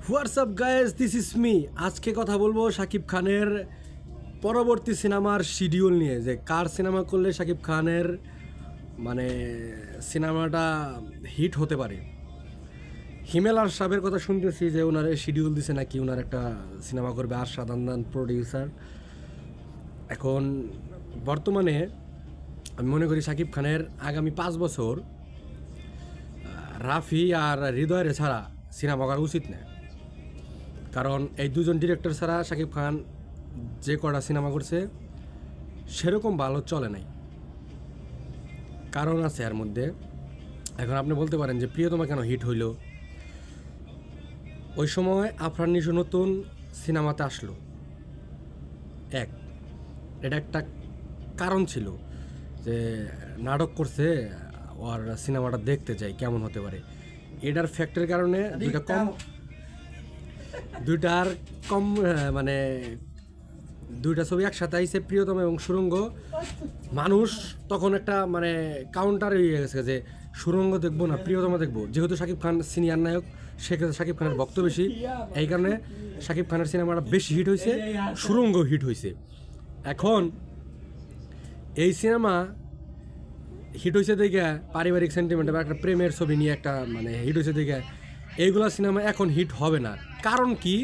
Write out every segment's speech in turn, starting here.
WhatsApp guys, this is me. আজকে কথা বলবো শাকিব খানের পরবর্তী সিনেমার শিডিউল নিয়ে, যে কার সিনেমা করলে শাকিব খানের মানে সিনেমাটা হিট হতে পারে। হিমেল আরশাদের কথা শুনতেছি যে ওনার শিডিউল দিছে নাকি, ওনার একটা সিনেমা করবে আরশাদ আন্দান প্রডিউসার। এখন বর্তমানে আমি মনে করি শাকিব খানের আগামী 5 বছর রাফি আর হৃদয়ের ছাড়া সিনেমা করা উচিত না। কারণ এই দুজন ডিরেক্টর ছাড়া শাকিব খান যে কটা সিনেমা করছে সেরকম ভালো চলে নাই, কারণ আছে এর মধ্যে। এখন আপনি বলতে পারেন যে প্রিয়তমা কেন হিট হইল, ওই সময় আফরান নিশো নতুন সিনেমাতে আসলো, এটা একটা কারণ ছিল যে নাটক করছে, ওর সিনেমাটা দেখতে যাই কেমন হতে পারে। এটার ফ্যাক্টরের কারণে দুইটার কম মানে দুইটা ছবি একসাথে আইছে, প্রিয়তম এবং সুরঙ্গ। মানুষ তখন একটা মানে কাউন্টার হয়ে গেছে যে সুরঙ্গ দেখবো না প্রিয়তমা দেখবো, যেহেতু শাকিব খান সিনিয়র নায়ক সেক্ষেত্রে শাকিব খানের ভক্ত বেশি, এই কারণে শাকিব খানের সিনেমাটা বেশি হিট হয়েছে, সুরঙ্গ হিট হয়েছে। এখন এই সিনেমা হিট হয়েছে দেখে পারিবারিক সেন্টিমেন্ট বা একটা প্রেমের ছবি নিয়ে একটা মানে হিট হয়েছে দেখে এইগুলা সিনেমা এখন হিট হবে না। কারণ কি?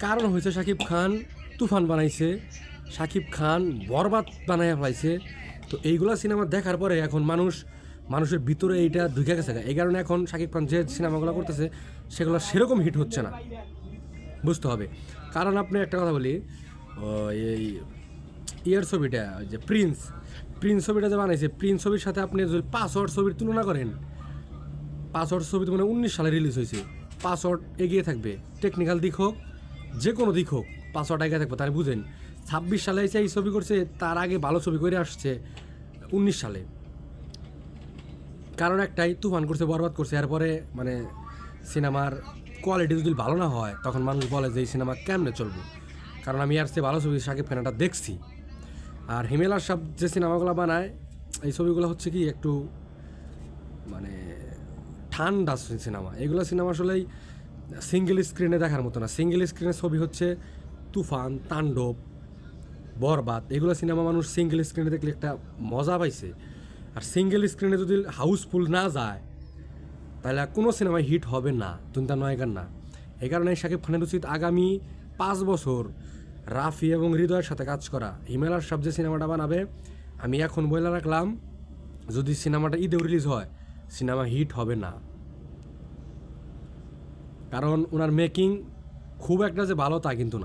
কারণ হয়েছে শাকিব খান তুফান বানাইছে, শাকিব খান বরবাদ বানাইয়া ফেলাইছে। তো এইগুলা সিনেমা দেখার পরে এখন মানুষের ভিতরে এইটা ঢুকে গেছে। এই কারণে এখন শাকিব খান যে সিনেমাগুলো করতেছে সেগুলো সেরকম হিট হচ্ছে না, বুঝতে হবে। কারণ আপনি একটা কথা বলি, এই ইয়ার ছবিটা যে প্রিন্স ছবিটা যে বানাইছে, প্রিন্স ছবির সাথে আপনি যদি পাসওয়ার্ড ছবির তুলনা করেন, পাসওয়ার্ড ছবি তো মানে 19 সালে রিলিজ হয়েছে, পাসওয়ার্ড এগিয়ে থাকবে। টেকনিক্যাল দিক হোক, যে কোনো দিক হোক, পাসওয়ার্ড এগিয়ে থাকবে। তাই বুঝেন 26 সালে এসে এই ছবি করছে, তার আগে ভালো ছবি করে আসছে 19 সালে। কারণ একটাই, তুফান করছে, বরবাদ করছে। এরপরে মানে সিনেমার কোয়ালিটি যদি ভালো না হয় তখন মানুষ বলে যে এই সিনেমা কেমনে চলবো। কারণ আমি আর চেয়ে ভালো ছবি শাকিব খানটা দেখছি। আর হিমেল আরশাদ যে সিনেমাগুলো বানায়, এই ছবিগুলো হচ্ছে কি একটু মানে ঠান্ডা সিনেমা। এগুলো সিনেমা আসলেই সিঙ্গেল স্ক্রিনে দেখার মতো না। সিঙ্গেল স্ক্রিনের ছবি হচ্ছে তুফান, তাণ্ডব, বরবাদ। এগুলো সিনেমা মানুষ সিঙ্গেল স্ক্রিনে দেখলে একটা মজা পাইছে। আর সিঙ্গেল স্ক্রিনে যদি হাউসফুল না যায় তাহলে কোনো সিনেমায় হিট হবে না, চিন্তা নয় গান না। এই কারণে শাকিব খানের উচিত আগামী 5 বছর রাফি এবং হৃদয়ের সাথে কাজ করা। হিমেল আরশাদ যে সিনেমাটা বানাবে, আমি এখন বলে রাখলাম, যদি সিনেমাটা ঈদেও রিলিজ হয় সিনেমা হিট হবে না। কারণ ওনার মেকিং খুব একটা যে ভালো তা কিন্তু না।